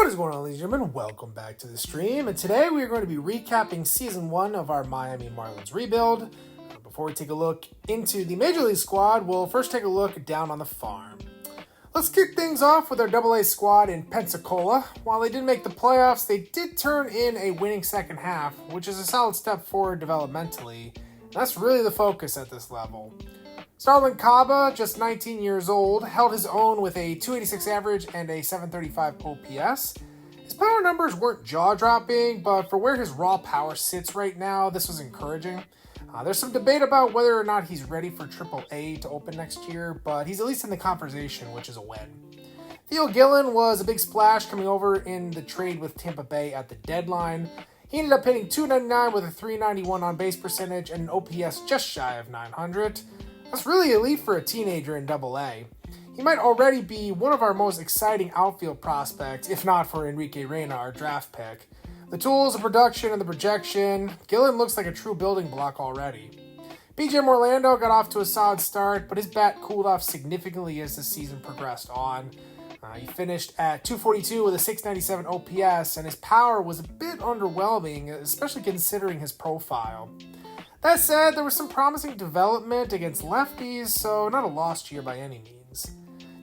What is going on, ladies and gentlemen? Welcome back to the stream, and today we are going to be recapping Season 1 of our Miami Marlins rebuild. Before we take a look into the Major League squad, we'll first take a look down on the farm. Let's kick things off with our AA squad in Pensacola. While they didn't make the playoffs, they did turn in a winning second half, which is a solid step forward developmentally. That's really the focus at this level. Starlin Caba, just 19 years old, held his own with a 286 average and a 735 OPS. His power numbers weren't jaw-dropping, but for where his raw power sits right now, this was encouraging. There's some debate about whether or not he's ready for AAA to open next year, but he's at least in the conversation, which is a win. Theo Gillen was a big splash coming over in the trade with Tampa Bay at the deadline. He ended up hitting .299 with a .391 on-base percentage and an OPS just shy of 900. That's really elite for a teenager in AA. He might already be one of our most exciting outfield prospects, if not for Enrique Reyna, our draft pick. The tools, the production, and the projection, Gillen looks like a true building block already. BJ Morlando got off to a solid start, but his bat cooled off significantly as the season progressed on. He finished at .242 with a .697 OPS, and his power was a bit underwhelming, especially considering his profile. That said, there was some promising development against lefties, so not a lost year by any means.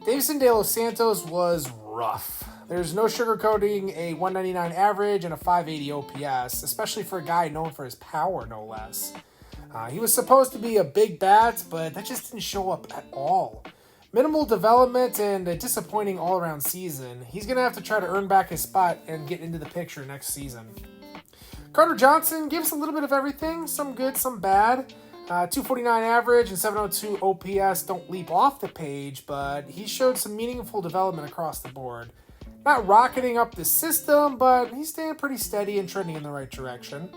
Davison De Los Santos was rough. There's no sugarcoating a 199 average and a 580 OPS, especially for a guy known for his power, no less. He was supposed to be a big bat, but that just didn't show up at all. Minimal development and a disappointing all-around season. He's going to have to try to earn back his spot and get into the picture next season. Carter Johnson gave us a little bit of everything, some good, some bad. 249 average and 702 OPS don't leap off the page, but he showed some meaningful development across the board. Not rocketing up the system, but he's staying pretty steady and trending in the right direction.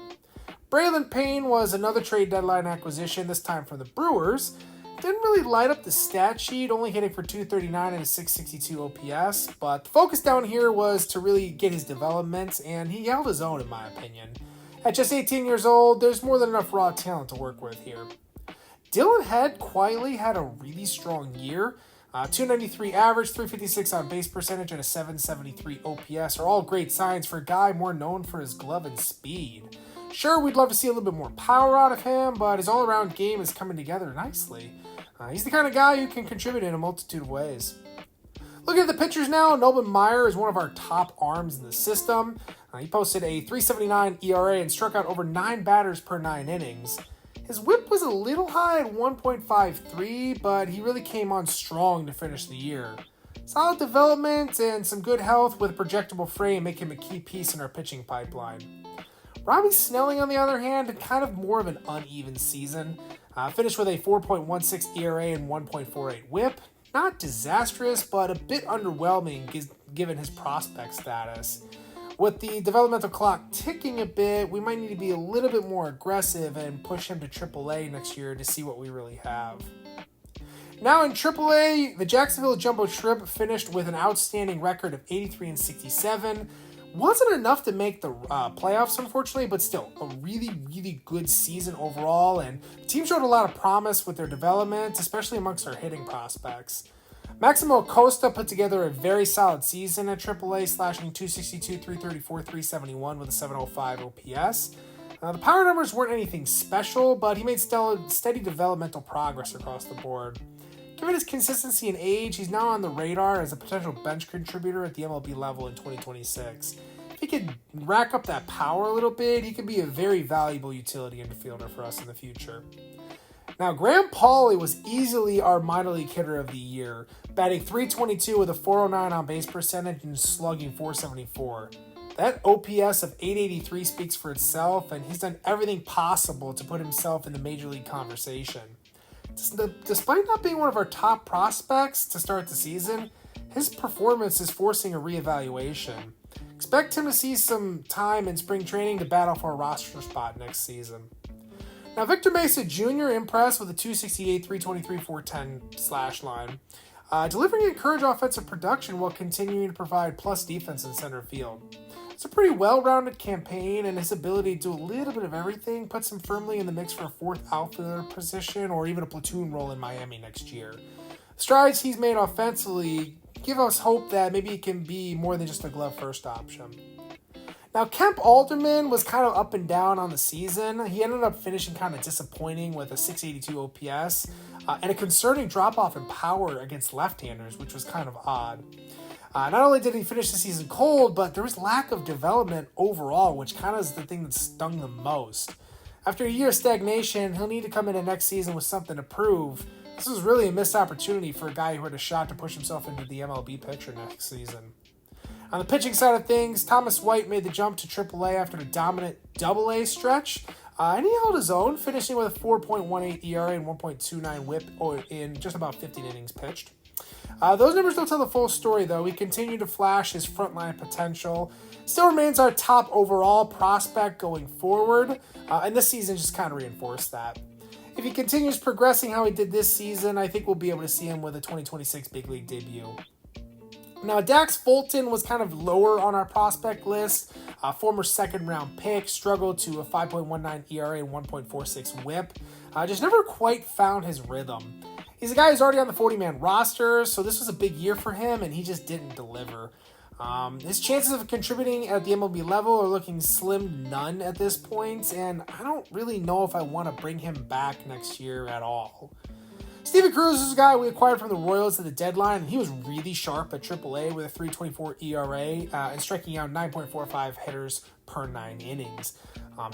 Braylon Payne was another trade deadline acquisition, this time from the Brewers. Didn't really light up the stat sheet, only hitting for 239 and a 662 OPS, but the focus down here was to really get his development, and he held his own in my opinion. At just 18 years old, there's more than enough raw talent to work with here. Dylan Head quietly had a really strong year. 293 average, 356 on base percentage, and a 773 OPS are all great signs for a guy more known for his glove and speed. Sure, we'd love to see a little bit more power out of him, but his all-around game is coming together nicely. He's the kind of guy who can contribute in a multitude of ways. Looking at the pitchers now, Nolan Meyer is one of our top arms in the system. He posted a .379 ERA and struck out over 9 batters per 9 innings. His whip was a little high at 1.53, but he really came on strong to finish the year. Solid development and some good health with a projectable frame make him a key piece in our pitching pipeline. Robbie Snelling, on the other hand, had kind of more of an uneven season. Finished with a 4.16 ERA and 1.48 whip. Not disastrous, but a bit underwhelming given his prospect status. With the developmental clock ticking a bit, we might need to be a little bit more aggressive and push him to AAA next year to see what we really have. Now in AAA, the Jacksonville Jumbo Shrimp finished with an outstanding record of 83 and 67. Wasn't enough to make the playoffs, unfortunately, but still a really, really good season overall, and the team showed a lot of promise with their development, especially amongst our hitting prospects. Maximo Acosta put together a very solid season at AAA, slashing 262, 334, 371 with a 705 OPS. The power numbers weren't anything special, but he made steady developmental progress across the board. Given his consistency and age, he's now on the radar as a potential bench contributor at the MLB level in 2026. If he could rack up that power a little bit, he could be a very valuable utility infielder for us in the future. Now, Graham Pauley was easily our minor league hitter of the year, batting .322 with a .409 on base percentage and slugging .474. That OPS of .883 speaks for itself, and he's done everything possible to put himself in the major league conversation. Despite not being one of our top prospects to start the season, his performance is forcing a reevaluation. Expect him to see some time in spring training to battle for a roster spot next season. Now, Victor Mesa Jr. impressed with a .268, .323, .410 slash line, delivering encouraging offensive production while continuing to provide plus defense in center field. It's a pretty well-rounded campaign, and his ability to do a little bit of everything puts him firmly in the mix for a fourth outfielder position or even a platoon role in Miami next year. Strides he's made offensively give us hope that maybe it can be more than just a glove first option. Now, Kemp Alderman was kind of up and down on the season. He ended up finishing kind of disappointing with a 682 OPS and a concerning drop-off in power against left-handers, which was kind of odd. Not only did he finish the season cold, but there was lack of development overall, which kind of is the thing that stung the most. After a year of stagnation, he'll need to come into next season with something to prove. This was really a missed opportunity for a guy who had a shot to push himself into the MLB picture next season. On the pitching side of things, Thomas White made the jump to AAA after a dominant AA stretch, and he held his own, finishing with a 4.18 ERA and 1.29 WHIP in just about 15 innings pitched. Those numbers don't tell the full story, though. He continued to flash his frontline potential. Still remains our top overall prospect going forward, and this season just kind of reinforced that. If he continues progressing how he did this season, I think we'll be able to see him with a 2026 big league debut. Now, Dax Fulton was kind of lower on our prospect list. Former second-round pick, struggled to a 5.19 ERA and 1.46 WHIP. Just never quite found his rhythm. He's a guy who's already on the 40-man roster, so this was a big year for him, and he just didn't deliver. His chances of contributing at the MLB level are looking slim to none at this point, and I don't really know if I want to bring him back next year at all. Steven Cruz is a guy we acquired from the Royals at the deadline, and he was really sharp at AAA with a 3.24 ERA and striking out 9.45 hitters per 9 innings.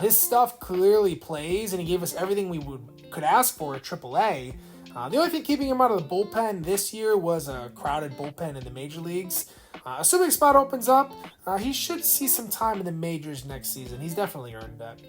His stuff clearly plays, and he gave us everything we could ask for at AAA. The only thing keeping him out of the bullpen this year was a crowded bullpen in the major leagues. Assuming a spot opens up, he should see some time in the majors next season. He's definitely earned that.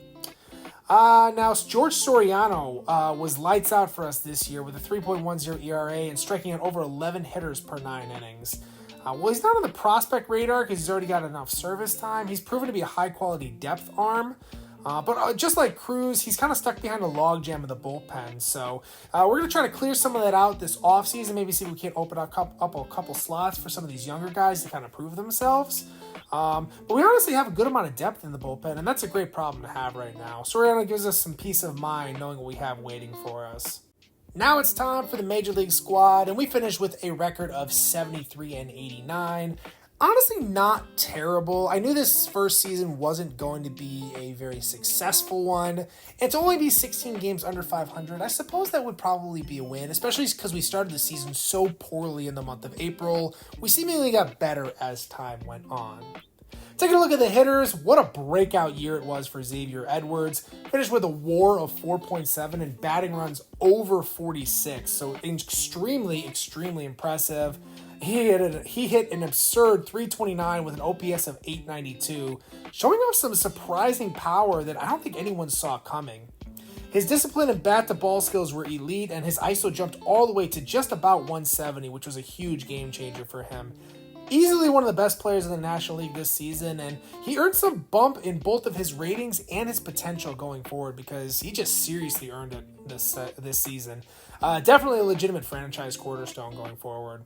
Now, George Soriano was lights out for us this year with a 3.10 ERA and striking out over 11 hitters per 9 innings. Well, he's not on the prospect radar because he's already got enough service time. He's proven to be a high-quality depth arm. But just like Cruz, he's kind of stuck behind a logjam of the bullpen. So we're going to try to clear some of that out this offseason, maybe see if we can't open up a couple slots for some of these younger guys to kind of prove themselves. But we honestly have a good amount of depth in the bullpen, and that's a great problem to have right now. Soriano gives us some peace of mind knowing what we have waiting for us. Now it's time for the Major League squad, and we finished with a record of 73-89. Honestly, not terrible. I knew this first season wasn't going to be a very successful one, and to only be 16 games under 500, I suppose that would probably be a win, especially because we started the season so poorly in the month of April. We seemingly got better as time went on. Taking a look at the hitters, what a breakout year it was for Xavier Edwards. Finished with a WAR of 4.7 and batting runs over 46, so extremely, extremely impressive. He hit an absurd 329 with an OPS of 892, showing off some surprising power that I don't think anyone saw coming. His discipline and bat-to-ball skills were elite, and his ISO jumped all the way to just about 170, which was a huge game changer for him. Easily one of the best players in the National League this season, and he earned some bump in both of his ratings and his potential going forward because he just seriously earned it this season. Definitely a legitimate franchise cornerstone going forward.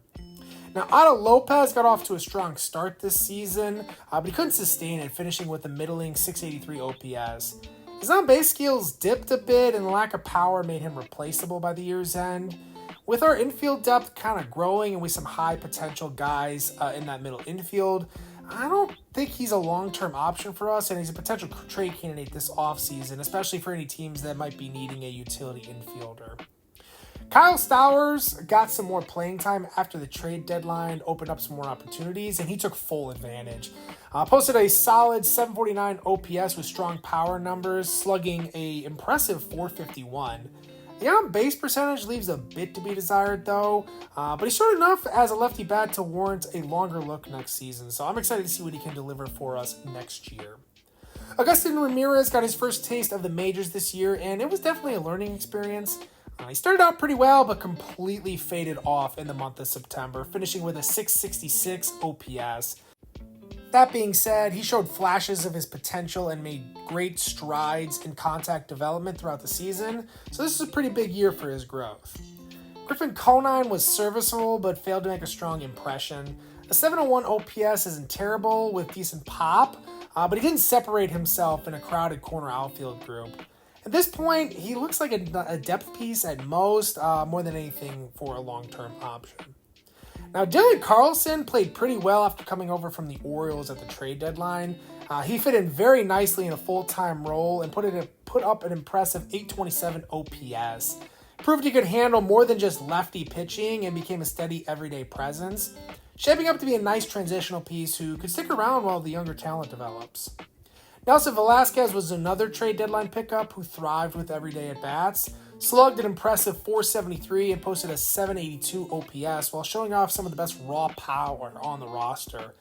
Now, Otto Lopez got off to a strong start this season, but he couldn't sustain it, finishing with a middling 683 OPS. His on-base skills dipped a bit, and the lack of power made him replaceable by the year's end. With our infield depth kind of growing and with some high-potential guys in that middle infield, I don't think he's a long-term option for us, and he's a potential trade candidate this offseason, especially for any teams that might be needing a utility infielder. Kyle Stowers got some more playing time after the trade deadline, opened up some more opportunities, and he took full advantage. Posted a solid 749 OPS with strong power numbers, slugging a impressive 451. The on-base percentage leaves a bit to be desired, though, but he's short enough as a lefty bat to warrant a longer look next season, so I'm excited to see what he can deliver for us next year. Agustin Ramirez got his first taste of the majors this year, and it was definitely a learning experience. He started out pretty well, but completely faded off in the month of September, finishing with a 666 OPS. That being said, he showed flashes of his potential and made great strides in contact development throughout the season, so this is a pretty big year for his growth. Griffin Conine was serviceable, but failed to make a strong impression. A 701 OPS isn't terrible with decent pop, but he didn't separate himself in a crowded corner outfield group. At this point, he looks like a depth piece at most, more than anything for a long-term option. Now, Dylan Carlson played pretty well after coming over from the Orioles at the trade deadline. He fit in very nicely in a full-time role and put up an impressive 827 OPS. Proved he could handle more than just lefty pitching and became a steady everyday presence, shaping up to be a nice transitional piece who could stick around while the younger talent develops. Nelson Velasquez was another trade deadline pickup who thrived with everyday at-bats, slugged an impressive 473 and posted a 782 OPS while showing off some of the best raw power on the roster.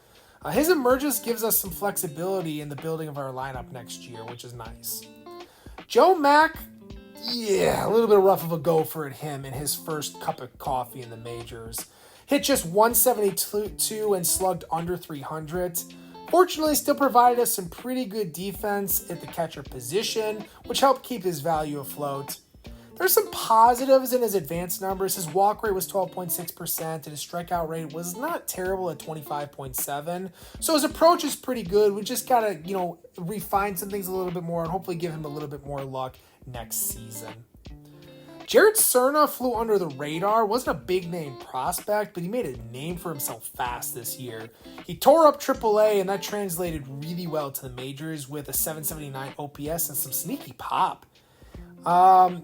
His emergence gives us some flexibility in the building of our lineup next year, which is nice. Joe Mack, a little bit rough of a go for him in his first cup of coffee in the majors. Hit just 172 and slugged under 300. Fortunately, still provided us some pretty good defense at the catcher position, which helped keep his value afloat. There's some positives in his advanced numbers. His walk rate was 12.6% and his strikeout rate was not terrible at 25.7%. So his approach is pretty good. We just got to, refine some things a little bit more and hopefully give him a little bit more luck next season. Jared Cerna flew under the radar. Wasn't a big name prospect, but he made a name for himself fast this year. He tore up AAA and that translated really well to the majors with a 779 OPS and some sneaky pop.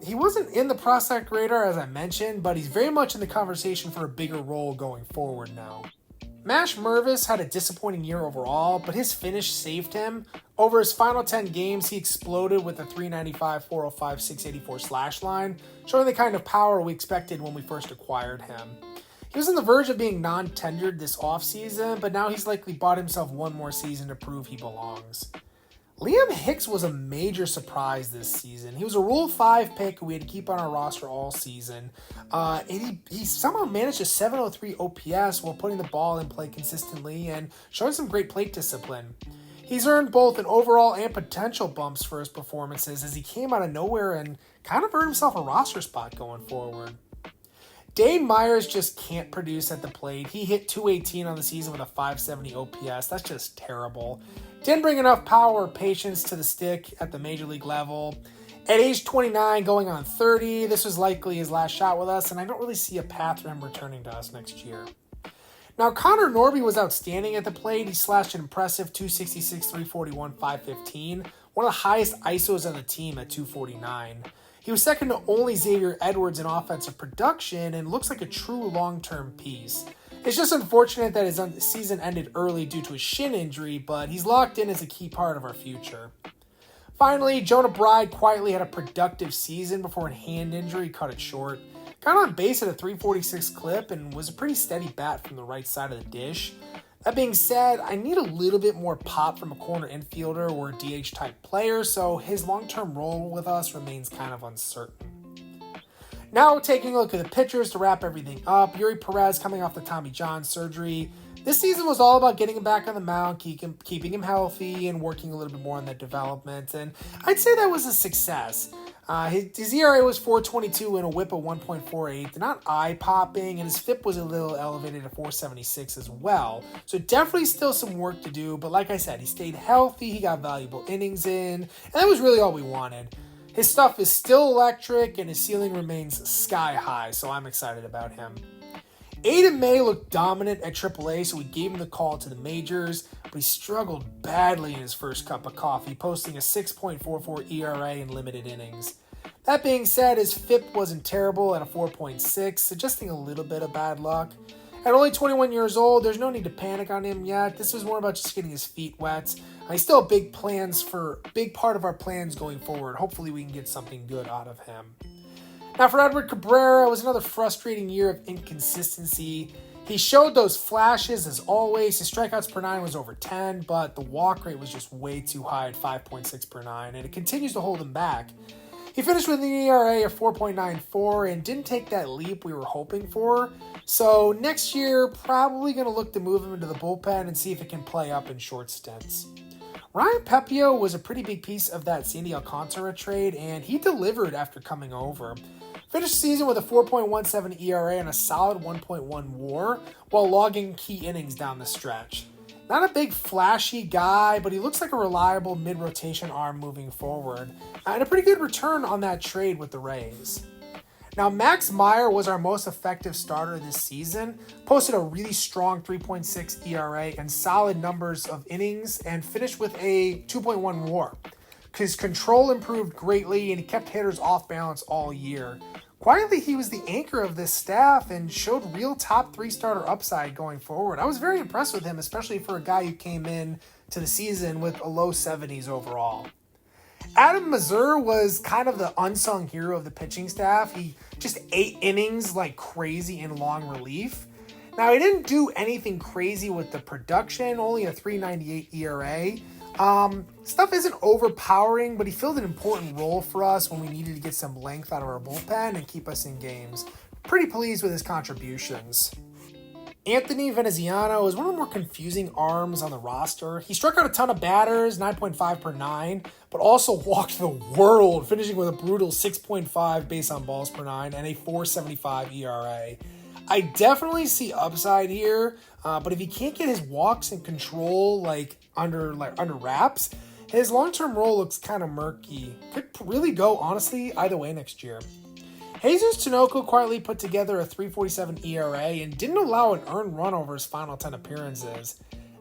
He wasn't in the prospect radar, as I mentioned, but he's very much in the conversation for a bigger role going forward now. Mash Mervis had a disappointing year overall, but his finish saved him. Over his final 10 games, he exploded with a 395, 405, 684 slash line, showing the kind of power we expected when we first acquired him. He was on the verge of being non-tendered this offseason, but now he's likely bought himself one more season to prove he belongs. Liam Hicks was a major surprise this season. He was a Rule 5 pick who we had to keep on our roster all season. And he somehow managed a 703 OPS while putting the ball in play consistently and showing some great plate discipline. He's earned both an overall and potential bumps for his performances as he came out of nowhere and kind of earned himself a roster spot going forward. Dane Myers just can't produce at the plate. He hit 218 on the season with a 570 OPS. That's just terrible. Didn't bring enough power or patience to the stick at the major league level. At age 29, going on 30, this was likely his last shot with us, and I don't really see a path for him returning to us next year. Now, Connor Norby was outstanding at the plate. He slashed an impressive 266, 341, 515, one of the highest ISOs on the team at 249. He was second to only Xavier Edwards in offensive production and looks like a true long-term piece. It's just unfortunate that his season ended early due to a shin injury, but he's locked in as a key part of our future. Finally, Jonah Bride quietly had a productive season before a hand injury cut it short. Got on base at a 346 clip and was a pretty steady bat from the right side of the dish. That being said, I need a little bit more pop from a corner infielder or a DH type player, so his long-term role with us remains kind of uncertain. Now taking a look at the pitchers to wrap everything up. Yuri Perez coming off the Tommy John surgery. This season was all about getting him back on the mound, keeping him healthy, and working a little bit more on that development. And I'd say that was a success. His ERA was 4.22 and a WHIP of 1.48. Not eye-popping, and his FIP was a little elevated at 4.76 as well. So definitely still some work to do, but like I said, he stayed healthy, he got valuable innings in, and that was really all we wanted. His stuff is still electric, and his ceiling remains sky high, so I'm excited about him. Aiden May looked dominant at AAA, so we gave him the call to the majors, but he struggled badly in his first cup of coffee, posting a 6.44 ERA in limited innings. That being said, his FIP wasn't terrible at a 4.6, suggesting a little bit of bad luck. At only 21 years old, there's no need to panic on him yet. This was more about just getting his feet wet. He's still big part of our plans going forward. Hopefully we can get something good out of him. Now for Edward Cabrera, it was another frustrating year of inconsistency. He showed those flashes as always. His strikeouts per 9 was over 10, but the walk rate was just way too high at 5.6 per 9, and it continues to hold him back. He finished with an ERA of 4.94 and didn't take that leap we were hoping for. So next year, probably going to look to move him into the bullpen and see if it can play up in short stints. Ryan Pepio was a pretty big piece of that Sandy Alcantara trade, and he delivered after coming over. Finished the season with a 4.17 ERA and a solid 1.1 WAR while logging key innings down the stretch. Not a big flashy guy, but he looks like a reliable mid-rotation arm moving forward, and a pretty good return on that trade with the Rays. Now, Max Meyer was our most effective starter this season, posted a really strong 3.6 ERA and solid numbers of innings, and finished with a 2.1 WAR. His control improved greatly, and he kept hitters off balance all year. Quietly, he was the anchor of this staff and showed real top 3 starter upside going forward. I was very impressed with him, especially for a guy who came in to the season with a low 70s overall. Adam Mazur was kind of the unsung hero of the pitching staff. He just ate innings like crazy in long relief. Now, he didn't do anything crazy with the production, only a 3.98 ERA. Stuff isn't overpowering, but he filled an important role for us when we needed to get some length out of our bullpen and keep us in games. Pretty pleased with his contributions. Anthony Veneziano is one of the more confusing arms on the roster. He struck out a ton of batters, 9.5 per 9, but also walked the world, finishing with a brutal 6.5 base on balls per 9 and a 4.75 ERA. I definitely see upside here, but if he can't get his walks in control under wraps, his long-term role looks kind of murky. Could really go, honestly, either way next year. Jesus Tinoco quietly put together a 3.47 ERA and didn't allow an earned run over his final 10 appearances.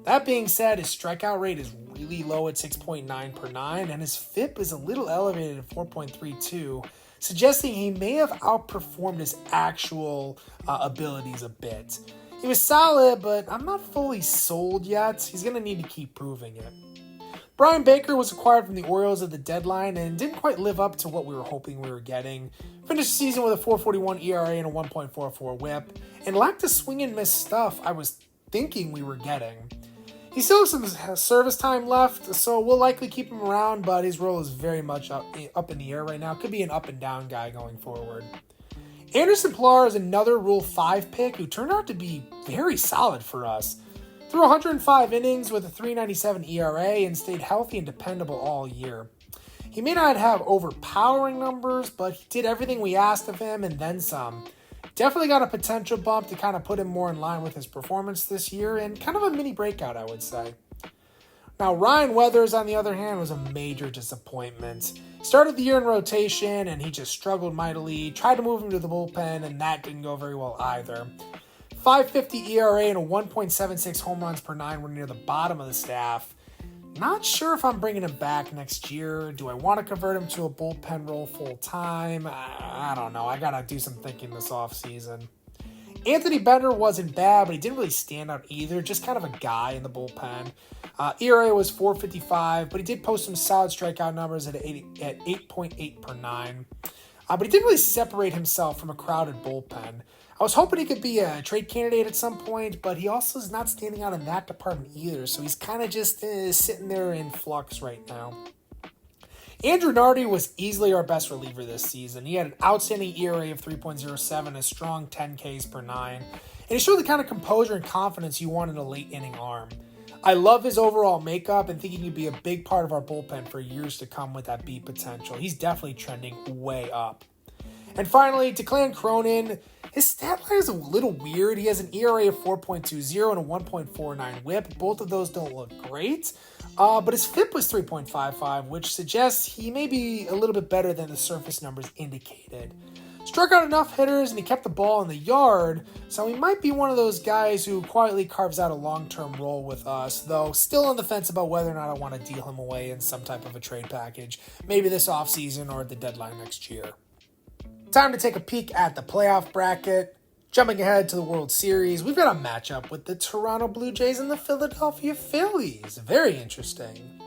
That being said, his strikeout rate is really low at 6.9 per 9, and his FIP is a little elevated at 4.32, suggesting he may have outperformed his actual abilities a bit. He was solid, but I'm not fully sold yet. He's going to need to keep proving it. Brian Baker was acquired from the Orioles at the deadline and didn't quite live up to what we were hoping we were getting. Finished the season with a 4.41 ERA and a 1.44 whip, and lacked the swing and miss stuff I was thinking we were getting. He still has some service time left, so we'll likely keep him around, but his role is very much up in the air right now. Could be an up and down guy going forward. Anderson Pilar is another Rule 5 pick who turned out to be very solid for us. Threw 105 innings with a 3.97 ERA and stayed healthy and dependable all year. He may not have overpowering numbers, but he did everything we asked of him and then some. Definitely got a potential bump to kind of put him more in line with his performance this year, and kind of a mini breakout, I would say. Now, Ryan Weathers, on the other hand, was a major disappointment. He started the year in rotation, and he just struggled mightily. Tried to move him to the bullpen, and that didn't go very well either. 5.50 ERA and a 1.76 home runs per 9 were near the bottom of the staff. Not sure if I'm bringing him back next year. Do I want to convert him to a bullpen role full time? I don't know. I got to do some thinking this offseason. Anthony Bender wasn't bad, but he didn't really stand out either. Just kind of a guy in the bullpen. ERA was 4.55, but he did post some solid strikeout numbers at 8.8 per 9. But he didn't really separate himself from a crowded bullpen. I was hoping he could be a trade candidate at some point, but he also is not standing out in that department either, so he's kind of just sitting there in flux right now. Andrew Nardi was easily our best reliever this season. He had an outstanding ERA of 3.07, a strong 10 Ks per 9, and he showed the kind of composure and confidence you want in a late-inning arm. I love his overall makeup and think he could be a big part of our bullpen for years to come with that beat potential. He's definitely trending way up. And finally, Declan Cronin, his stat line is a little weird. He has an ERA of 4.20 and a 1.49 whip. Both of those don't look great, but his FIP was 3.55, which suggests he may be a little bit better than the surface numbers indicated. Struck out enough hitters and he kept the ball in the yard, so he might be one of those guys who quietly carves out a long-term role with us, though still on the fence about whether or not I want to deal him away in some type of a trade package, maybe this offseason or at the deadline next year. Time to take a peek at the playoff bracket. Jumping ahead to the World Series, we've got a matchup with the Toronto Blue Jays and the Philadelphia Phillies. Very interesting.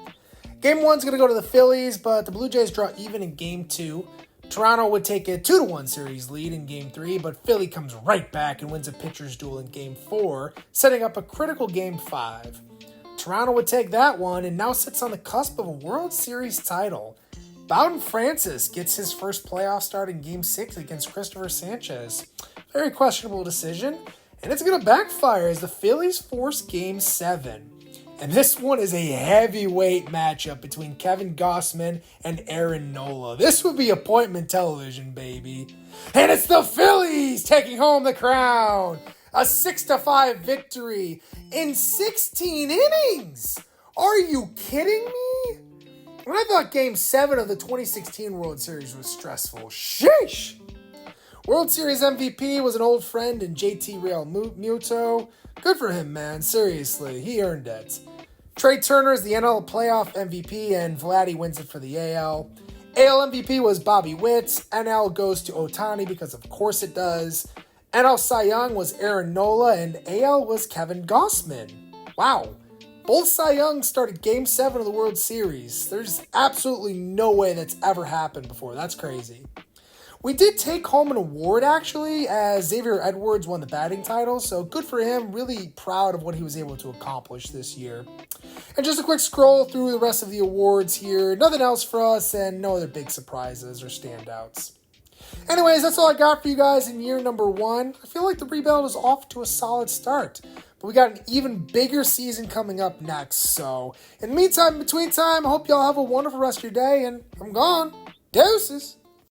Game 1's going to go to the Phillies, but the Blue Jays draw even in Game 2. Toronto would take a 2-1 series lead in Game 3, but Philly comes right back and wins a pitcher's duel in Game 4, setting up a critical Game 5. Toronto would take that one and now sits on the cusp of a World Series title. Bowden Francis gets his first playoff start in Game 6 against Christopher Sanchez. Very questionable decision, and it's going to backfire as the Phillies force Game 7. And this one is a heavyweight matchup between Kevin Gausman and Aaron Nola. This would be appointment television, baby. And it's the Phillies taking home the crown. A 6-5 victory in 16 innings. Are you kidding me? When I thought Game 7 of the 2016 World Series was stressful, sheesh! World Series MVP was an old friend in JT Real Muto. Good for him, man. Seriously, he earned it. Trey Turner is the NL playoff MVP, and Vladdy wins it for the AL. AL MVP was Bobby Witt. NL goes to Ohtani because of course it does. NL Cy Young was Aaron Nola, and AL was Kevin Gausman. Wow. Both Cy Young started Game 7 of the World Series. There's absolutely no way that's ever happened before. That's crazy. We did take home an award, actually, as Xavier Edwards won the batting title, so good for him. Really proud of what he was able to accomplish this year. And just a quick scroll through the rest of the awards here. Nothing else for us, and no other big surprises or standouts. Anyways, that's all I got for you guys in year number 1. I feel like the rebuild is off to a solid start. But we got an even bigger season coming up next. So, in the meantime, between time, I hope y'all have a wonderful rest of your day, and I'm gone. Deuces!